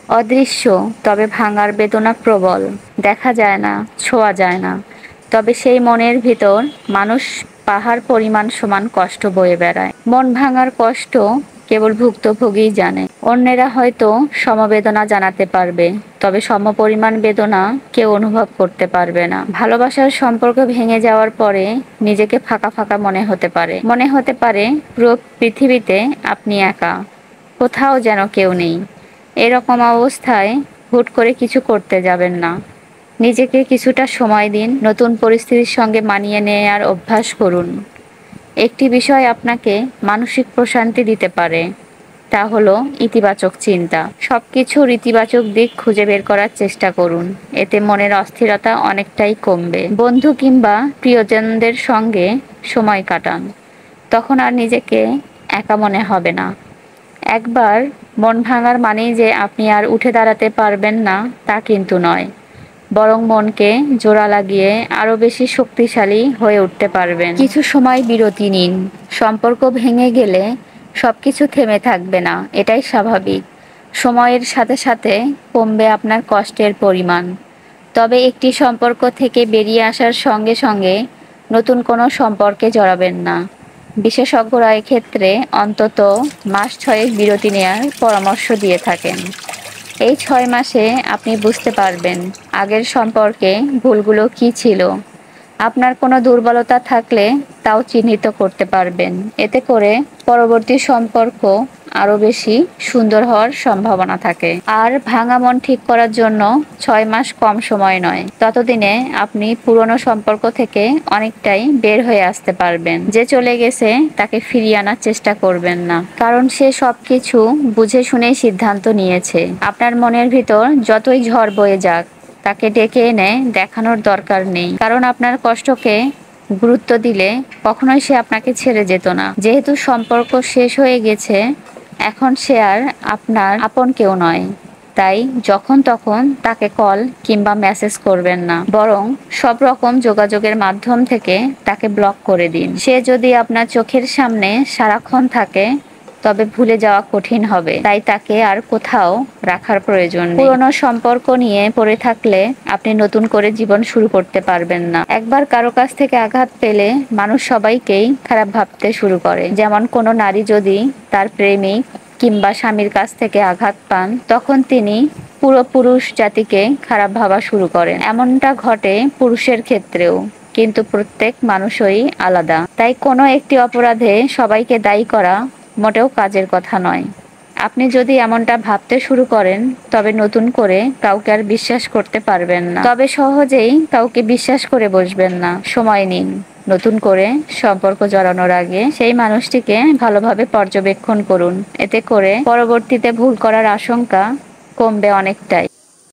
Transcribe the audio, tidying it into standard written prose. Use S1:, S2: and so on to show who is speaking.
S1: অদৃশ্য, তবে ভাঙার বেদনা প্রবল। দেখা যায় না, ছোঁয়া যায় না, তবে সেই মনের ভিতর মানুষ পাহাড় পরিমাণ সমান কষ্ট বয়ে বেড়ায়। মন ভাঙার কষ্ট কেবল ভুক্তভোগীই জানে। অন্যেরা হয়তো সমবেদনা জানাতে পারবে, তবে সমপরিমাণ বেদনা কেউ অনুভব করতে পারবে না। ভালোবাসার সম্পর্ক ভেঙে যাওয়ার পরে নিজেকে ফাঁকা ফাঁকা মনে হতে পারে পুরো পৃথিবীতে আপনি একা, কোথাও যেন কেউ নেই। এরকম অবস্থায় হুট করে কিছু করতে যাবেন না। নিজেকে কিছুটা সময় দিন, নতুন পরিস্থিতির সঙ্গে মানিয়ে নেয়ার অভ্যাস করুন। একটি বিষয় আপনাকে মানসিক প্রশান্তি দিতে পারে, তা হলো ইতিবাচক চিন্তা। সবকিছুর ইতিবাচক দিক খুঁজে বের করার চেষ্টা করুন, এতে মনের অস্থিরতা অনেকটাই কমবে। বন্ধু কিংবা প্রিয়জনদের সঙ্গে সময় কাটান, তখন আর নিজেকে একা মনে হবে না। একবার মন ভাঙার মানেই যে আপনি আর উঠে দাঁড়াতে পারবেন না তা কিন্তু নয়, বরং মনকে জোড়া লাগিয়ে আরো বেশি শক্তিশালী হয়ে উঠতে পারবেন। কিছু সময় বিরতি নিন। সম্পর্ক ভেঙে গেলে সবকিছু থেমে থাকবে না, এটাই স্বাভাবিক। সময়ের সাথে সাথে কমবে আপনার কষ্টের পরিমাণ। তবে একটি সম্পর্ক থেকে বেরিয়ে আসার সঙ্গে সঙ্গে নতুন কোনো সম্পর্কে জড়াবেন না। বিশেষজ্ঞরা এক্ষেত্রে অন্তত মাস 6 বিরতি নেয়ার পরামর্শ দিয়ে থাকেন। এই 6 মাসে আপনি বুঝতে পারবেন আগের সম্পর্কে ভুলগুলো কী ছিল। আপনার কোনো দুর্বলতা থাকলে তাও চিহ্নিত করতে পারবেন। এতে করে পরবর্তী সম্পর্ক আরও বেশি সুন্দর হওয়ার সম্ভাবনা থাকে। আর ভাঙা মন ঠিক করার জন্য 6 মাস কম সময় নয়। ততদিনে আপনি পুরনো সম্পর্ক থেকে অনেকটাই বের হয়ে আসতে পারবেন। যে চলে গেছে তাকে ফিরিয়ে আনার চেষ্টা করবেন না, কারণ সে সবকিছু বুঝে শুনেই সিদ্ধান্ত নিয়েছে। আপনার মনের ভিতর যতই ঝড় বয়ে যাক, তাকে ডেকে এনে দেখানোর দরকার নেই, কারণ আপনার কষ্টকে গুরুত্ব দিলে কখনোই সে আপনাকে ছেড়ে যেত না। যেহেতু সম্পর্ক শেষ হয়ে গেছে, এখন সে আর আপনার আপন কেউ নয়, তাই যখন তখন তাকে কল কিংবা মেসেজ করবেন না, বরং সব রকম যোগাযোগের মাধ্যম থেকে তাকে ব্লক করে দিন। সে যদি আপনার চোখের সামনে সারাক্ষণ থাকে, তবে ভুলে যাওয়া কঠিন হবে, তাই তাকে আর কোথাও রাখার প্রয়োজন নেই। পুরনো সম্পর্ক নিয়ে পড়ে থাকলে আপনি নতুন করে জীবন শুরু করতে পারবেন না। একবার কারো কাছ থেকে আঘাত পেলে মানুষ সবাইকেই খারাপ ভাবতে শুরু করে। যেমন কোনো নারী যদি তার প্রেমিক কিংবা স্বামীর কাছ থেকে আঘাত পান, তখন তিনি পুরো পুরুষ জাতিকে খারাপ ভাবা শুরু করেন। এমনটা ঘটে পুরুষের ক্ষেত্রেও, কিন্তু প্রত্যেক মানুষই আলাদা। তাই কোনো একটি অপরাধে সবাইকে দায়ী করা মোটেও কাজের কথা নয়। আপনি যদি এমনটা ভাবতে শুরু করেন, তবে নতুন করে কাউকে আর বিশ্বাস করতে পারবেন না। তবে সহজেই কাউকে বিশ্বাস করে বসবেন না। সময় নিন। নতুন করে সম্পর্ক জড়ানোর আগে সেই মানুষটিকে ভালোভাবে পর্যবেক্ষণ করুন। এতে করে পরবর্তীতে ভুল করার আশঙ্কা কমবে অনেকটাই।